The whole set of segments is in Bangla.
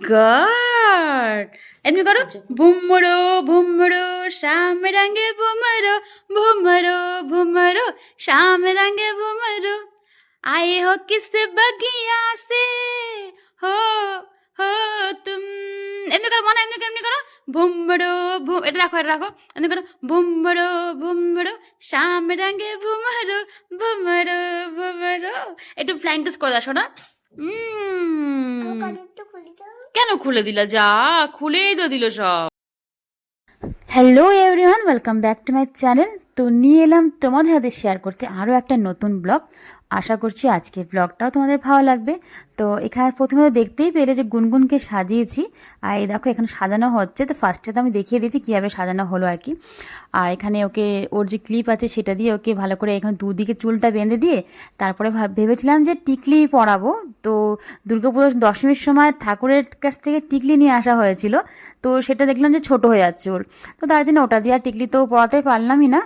গড, এমনি করো। ভুমরো ভুমরো শ্যাম রঙে ভুমরো, ভুমরো ভুমরো শ্যাম রঙে ভুমরো, आए हो किस बगिया से, हो हो तुम। এমনি করো মনে, এমনি করো। ভুমরো ভুম, এটা রাখো, এটা রাখো। এমনি করো ভুমরো ভুমরো শ্যাম রঙে ভুমরো, ভুমরো ভুমরো। একটু ফ্লাইং কিস করে দাও শোনা। কেন খুলে দিলা? যা খুলেই তো দিল সব। Hello everyone, welcome back to my channel. তো নিয়ে এলাম তোমাদের হাতে শেয়ার করতে আরও একটা নতুন ব্লগ। আশা করছি আজকের ব্লগটাও তোমাদের ভালো লাগবে। তো এখানে প্রথমে দেখতেই পেলে যে গুনগুনকে সাজিয়েছি, আর এই দেখো এখানে সাজানো হচ্ছে। তো ফার্স্টে তো আমি দেখিয়ে দিয়েছি কীভাবে সাজানো হলো আর কি। আর এখানে ওকে ওর যে ক্লিপ আছে সেটা দিয়ে ওকে ভালো করে এখানে দুদিকে চুলটা বেঁধে দিয়ে তারপরে ভেবেছিলাম যে টিকলি পরাবো। তো দুর্গাপুজোর দশমীর সময় ঠাকুরের কাছ থেকে টিকলি নিয়ে আসা হয়েছিল, তো সেটা দেখলাম যে ছোট হয়ে যাচ্ছে ওর, তো তার জন্য ওটা দিয়ে আর টিকলি তো পরাতে পারলামই না।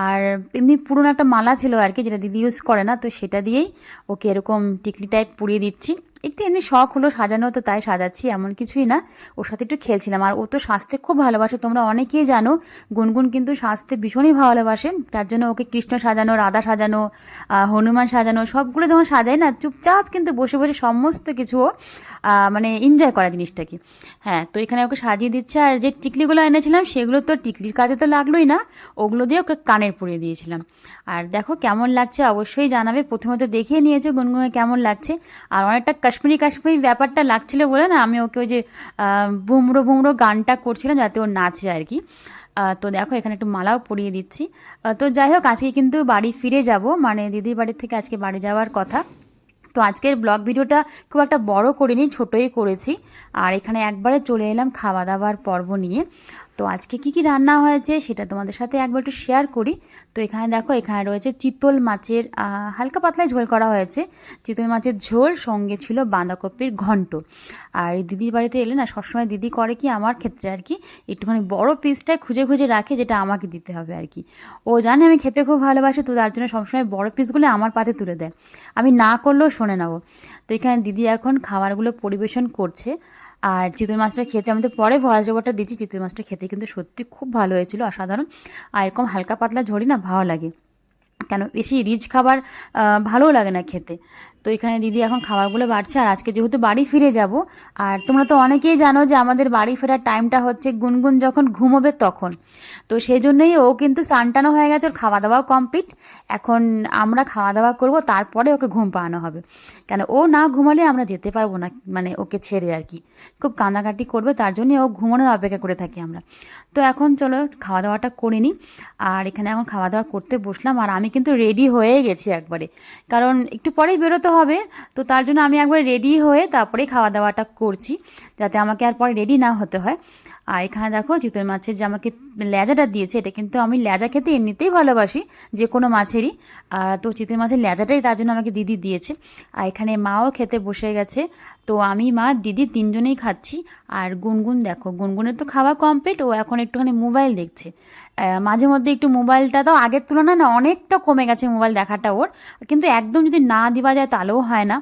আর এমনি পুরনো একটা মালা ছিল আর কি, যেটা দিদি ইউজ করে না, তো সেটা দিয়েই ওকে এরকম টিকলি টাইপ পরিয়ে দিচ্ছি। একটু এমনি শখ হলো সাজানো, তো তাই সাজাচ্ছি, এমন কিছুই না। ওর সাথে একটু খেলছিলাম। আর ও তো সাজতে খুব ভালোবাসে, তোমরা অনেকেই জানো গুনগুন কিন্তু সাজতে ভীষণই ভালোবাসে। তার জন্য ওকে কৃষ্ণ সাজানো, রাধা সাজানো, হনুমান সাজানো সবগুলো যখন সাজাই না, চুপচাপ কিন্তু বসে বসে সমস্ত কিছু ও মানে এনজয় করা জিনিসটাকে। হ্যাঁ, তো এখানে ওকে সাজিয়ে দিচ্ছে। আর যে টিকলিগুলো এনেছিলাম সেগুলো তো টিকলির কাজে তো লাগলোই না, ওগুলো দিয়ে ওকে কানের পরিয়ে দিয়েছিলাম। আর দেখো কেমন লাগছে অবশ্যই জানাবে। প্রথমে তো দেখিয়ে নিয়েছে গুনগুনে কেমন লাগছে। আর অনেকটা কাশ্মীরি কাশ্মীরি ব্যাপারটা লাগছিল বলে না, আমি ওকে ওই যে বুমড়ো বুমড়ো গানটা করছিলাম যাতে ও নাচে আর কি। তো দেখো এখানে একটু মালাও পরিয়ে দিচ্ছি। তো যাই হোক, আজকে কিন্তু বাড়ি ফিরে যাব, মানে দিদির বাড়ির থেকে আজকে বাড়ি যাওয়ার কথা। তো আজকের ব্লগ ভিডিওটা খুব একটা বড় করিনি, ছোটোই করেছি। আর এখানে একবারে চলে এলাম খাওয়া দাওয়ার পর্ব নিয়ে। তো আজকে কি কি রান্না হয়েছে সেটা তোমাদের সাথে একবার একটু শেয়ার করি। তো এখানে দেখো, এখানে রয়েছে চিতল মাছের হালকা পাতলায় ঝোল করা হয়েছে। চিতল মাছের ঝোল, সঙ্গে ছিল বাঁধাকপির ঘন্ট। আর এই দিদির বাড়িতে এলে না, সবসময় দিদি করে কি আমার ক্ষেত্রে আর কি, একটুখানি বড় পিসটাই খুঁজে খুঁজে রাখে যেটা আমাকে দিতে হবে আর কি। ও জানে আমি খেতে খুব ভালোবাসি, তো তার জন্য সবসময় বড় পিসগুলো আমার পাতে তুলে দেয়, আমি না করলেও শোনে নেবো। তো এখানে দিদি এখন খাবারগুলো পরিবেশন করছে। আর চিতল মাছটা খেতে আমি তো পরে ভয়েস ওভারটা দিচ্ছি, চিতল মাছটা খেতে কিন্তু সত্যি খুব ভালো হয়েছিল, অসাধারণ। আর এরকম হালকা পাতলা ঝোলই না ভালো লাগে, কেন বেশি রিচ খাবার ভালোও লাগে না খেতে। তো এখানে দিদি এখন খাবারগুলো বাড়ছে। আর আজকে যেহেতু বাড়ি ফিরে যাব, আর তোমরা তো অনেকেই জানো যে আমাদের বাড়ি ফেরার টাইমটা হচ্ছে গুনগুন যখন ঘুমোবে তখন। তো সেই জন্যই ও কিন্তু স্নান হয়ে গেছে, ওর খাওয়া দাওয়াও কমপ্লিট। এখন আমরা খাওয়া দাওয়া করব, তারপরে ওকে ঘুম পাড়ানো হবে, কেন ও না ঘুমালে আমরা যেতে পারবো না, মানে ওকে ছেড়ে আর কি। খুব কান্নাকাটি করবে, তার জন্যই ও ঘুমানোর অপেক্ষা করে থাকি আমরা। তো এখন চলো খাওয়া দাওয়াটা করে নিই। আর এখানে এখন খাওয়া দাওয়া করতে বসলাম। আর আমি কিন্তু রেডি হয়ে গেছি একবারে, কারণ একটু পরেই বেরোতে হবে। তো তার জন্য আমি একবার রেডি হয়ে তারপরেই খাওয়া দাওয়াটা করছি, যাতে আমাকে আর পরে রেডি না হতে হয়। আর এখানে দেখো চিতল মাছের যে আমাকে লেজাটা দিয়েছে, এটা কিন্তু আমি লেজা খেতে এমনিতেই ভালোবাসি, যে কোনো মাছেরই। তো চিতল মাছের লেজাটাই তার জন্য আমাকে দিদি দিয়েছে। আর এখানে মাও খেতে বসে গেছে। তো আমি, মা, দিদি তিনজনেই খাচ্ছি। আর গুনগুন দেখো, গুনগুনের তো খাওয়া কমপ্লিট, ও এখন একটুখানি মোবাইল দেখছে। মাঝে মধ্যে একটু মোবাইলটা তো আগের তুলনায় না অনেকটা কমে গেছে মোবাইল দেখাটা ওর, কিন্তু একদম যদি না দেওয়া যায় তাহলেও হয় না।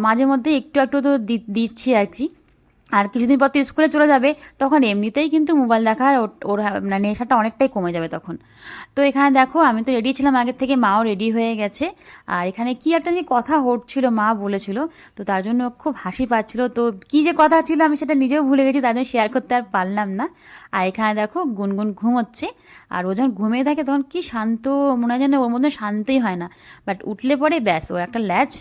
মাঝে মধ্যে একটু একটু তো দিচ্ছি আর কি। আর কিছুদিন পর তো স্কুলে চলে যাবে, তখন এমনিতেই কিন্তু মোবাইল দেখার ওর মানে নেশাটা অনেকটাই কমে যাবে তখন। তো এখানে দেখো আমি তো রেডি ছিলাম আগের থেকে, মাও রেডি হয়ে গেছে। আর এখানে কি একটা যে কথা হচ্ছিল মা বলেছিল, তো তার জন্য খুব হাসি পাচ্ছিল। তো কি যে কথা ছিল আমি সেটা নিজেও ভুলে গেছি, তার জন্য শেয়ার করতে আর পারলাম না। আর এখানে দেখো গুনগুন ঘুমোচ্ছে। আর ও যখন ঘুমিয়ে থাকে তখন কি শান্ত, মনে হয় যেন ওর মধ্যে শান্তই হয় না। বাট উঠলে পরে ব্যাস, ওর একটা ল্যাজ,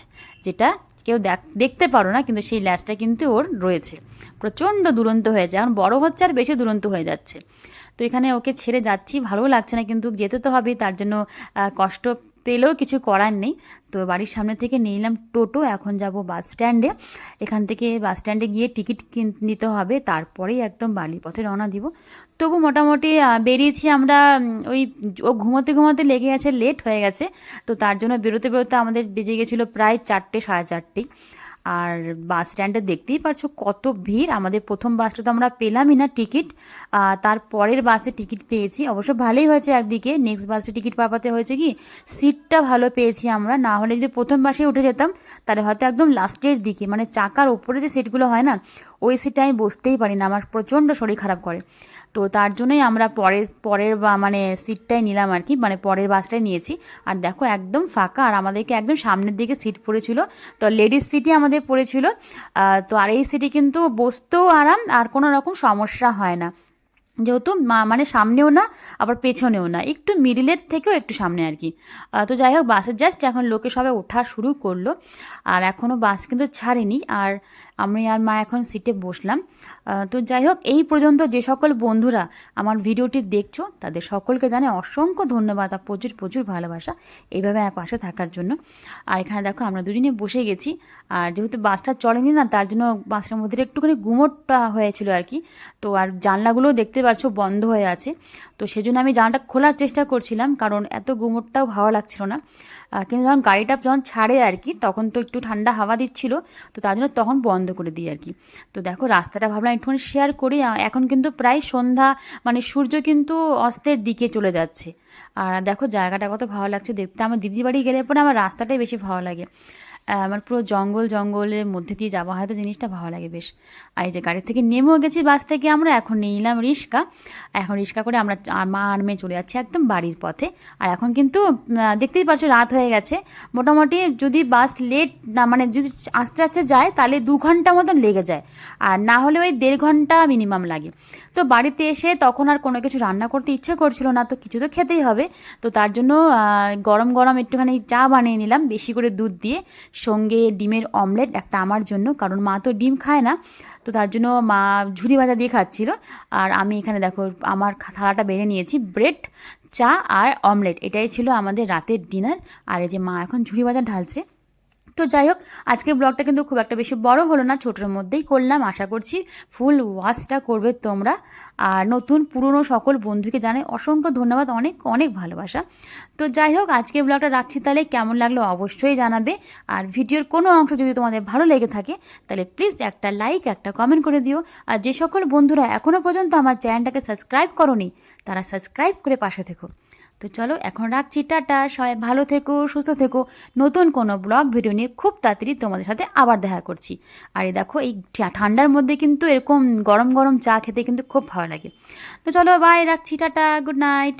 যেটা কেউ দেখতে পারো না, কিন্তু সেই ল্যাজটা কিন্তু ওর রয়েছে, প্রচণ্ড দুরন্ত হয়েছে, এখন বড় হচ্ছে আর বেশি দুরন্ত হয়ে যাচ্ছে। তো এখানে ওকে ছেড়ে যাচ্ছি, ভালোও লাগছে না, কিন্তু যেতে তো হবেই, তার জন্য কষ্ট পেলেও কিছু করার নেই। তো বাড়ির সামনে থেকে নিয়ে নিলাম টোটো, এখন যাব বাস স্ট্যান্ডে। এখান থেকে বাস স্ট্যান্ডে গিয়ে টিকিট নিতে হবে, তারপরেই একদম বাড়ির পথে রওনা দিব। তবু মোটামুটি বেরিয়েছি আমরা, ওই ও ঘুমোতে ঘুমোতে লেগে গেছে, লেট হয়ে গেছে। তো তার জন্য বেরোতে বেরোতে আমাদের বেজে গেছিলো প্রায় 4টে, সাড়ে 4টে। আর বাস স্ট্যান্ডে দেখতেই পারছো কত ভিড়। আমাদের প্রথম বাসটা তো আমরা পেলামই না টিকিট, তারপরের বাসে টিকিট পেয়েছি। অবশ্য ভালোই হয়েছে, একদিকে নেক্সট বাসে টিকিট পাওয়াতে হয়েছে কি সিটটা ভালো পেয়েছি আমরা, না হলে যদি প্রথম বাসে উঠে যেতাম তাহলে হয়তো একদম লাস্টের দিকে, মানে চাকার ওপরে যে সিটগুলো হয় না ওই সিটে আমি বসতেই পারি না, আমার প্রচণ্ড শরীর খারাপ করে। তো তার জন্যই আমরা পরের মানে সিটটাই নিলাম আর কি, মানে পরের বাসটাই নিয়েছি। আর দেখো একদম ফাঁকা, আর আমাদেরকে একদম সামনের দিকে সিট পড়েছিল, তো লেডিস সিটই আমাদের পড়েছিল। তো আর এই সিটে কিন্তু বসতেও আরাম, আর কোনো রকম সমস্যা হয় না, যেহেতু মানে সামনেও না আবার পেছনেও না, একটু মিডিলের থেকেও একটু সামনে আর কি। তো যাই হোক, বাসে জাস্ট এখন লোকে সবাই ওঠা শুরু করলো, আর এখনও বাস কিন্তু ছাড়েনি। আর আমি আর মা এখন সিটে বসলাম। তো যাই হোক, এই পর্যন্ত যে সকল বন্ধুরা আমার ভিডিওটি দেখছো তাদের সকলকে জানাই অসংখ্য ধন্যবাদ আর প্রচুর প্রচুর ভালোবাসা এইভাবে আমার পাশে থাকার জন্য। আর এখানে দেখো আমরা দুজনে বসে গেছি, আর যেহেতু বাসটা চলেনি না তার জন্য বাসটার মধ্যে একটুখানি গুমোটটা হয়েছিল আর কি। তো আর জানলাগুলোও দেখতে পাচ্ছ বন্ধ হয়ে আছে, তো সেজন্য আমি জানলাটা খোলার চেষ্টা করছিলাম, কারণ এত গুমোটটাও ভালো লাগছিল না। কিন্তু যখন গাড়িটা যখন ছাড়ে আর কি তখন তো একটু ঠান্ডা হাওয়া দিচ্ছিল, তো তার জন্য তখন বন্ধ করে দিই আর কি। তো দেখো রাস্তাটা ভাবলাম একটুখানি শেয়ার করি। এখন কিন্তু প্রায় সন্ধ্যা, মানে সূর্য কিন্তু অস্তের দিকে চলে যাচ্ছে। আর দেখো জায়গাটা কত ভালো লাগছে দেখতে। আমার দিদির বাড়ি গেলে পরে আমার রাস্তাটাই বেশি ভালো লাগে, আমার পুরো জঙ্গলের মধ্যে দিয়ে যাওয়া হয়, তো জিনিসটা ভালো লাগে বেশ। আর এই যে গাড়ি থেকে নেমেও গেছি বাস থেকে, আমরা এখন নিলাম রিক্সা। এখন রিক্সা করে আমরা মা আর মেয়ে চলে যাচ্ছি একদম বাড়ির পথে। আর এখন কিন্তু দেখতেই পাচ্ছ রাত হয়ে গেছে মোটামুটি। যদি বাস লেট না, মানে যদি আস্তে আস্তে যায় তাহলে 2 ঘন্টা মতন লেগে যায়, আর না হলে ওই 1.5 ঘন্টা মিনিমাম লাগে। তো বাড়িতে এসে তখন আর কোনো কিছু রান্না করতে ইচ্ছে করছিল না, তো কিছু তো খেতেই হবে। তো তার জন্য গরম গরম একটুখানি চা বানিয়ে নিলাম বেশি করে দুধ দিয়ে, সঙ্গে ডিমের অমলেট একটা আমার জন্য, কারণ মা তো ডিম খায় না, তো তার জন্য মা ঝুরি ভাজা দিয়ে খাচ্ছিল। আর আমি এখানে দেখো আমার থালাটা বেড়ে নিয়েছি, ব্রেড, চা আর অমলেট, এটাই ছিল আমাদের রাতের ডিনার। আর এই যে মা এখন ঝুরি ভাজা ঢালছে। তো যাই হোক, আজকের ব্লগটা কিন্তু খুব একটা বেশি বড় হলো না, ছোটোর মধ্যেই করলাম। আশা করছি ফুল ওয়াচটা করবে তোমরা। আর নতুন পুরনো সকল বন্ধুকে জানাই অসংখ্য ধন্যবাদ, অনেক অনেক ভালোবাসা। তো যাই হোক, আজকের ব্লগটা রাখছি, তাহলে কেমন লাগলো অবশ্যই জানাবে। আর ভিডিওর কোনো অংশ যদি তোমাদের ভালো লেগে থাকে তাহলে প্লিজ একটা লাইক, একটা কমেন্ট করে দিও। আর যে সকল বন্ধুরা এখনও পর্যন্ত আমার চ্যানেলটাকে সাবস্ক্রাইব করোনি তারা সাবস্ক্রাইব করে পাশে থেকো। তো চলো এখন রাখছি, টাটা, সবাই ভালো থেকো, সুস্থ থেকো। নতুন কোনো ব্লগ ভিডিও নিয়ে খুব তাড়াতাড়ি তোমাদের সাথে আবার দেখা করছি। আর এই দেখো এই ঠান্ডার মধ্যে কিন্তু এরকম গরম গরম চা খেতে কিন্তু খুব ভালো লাগে। তো চলো বাই, রাখছি, টাটা, গুড নাইট।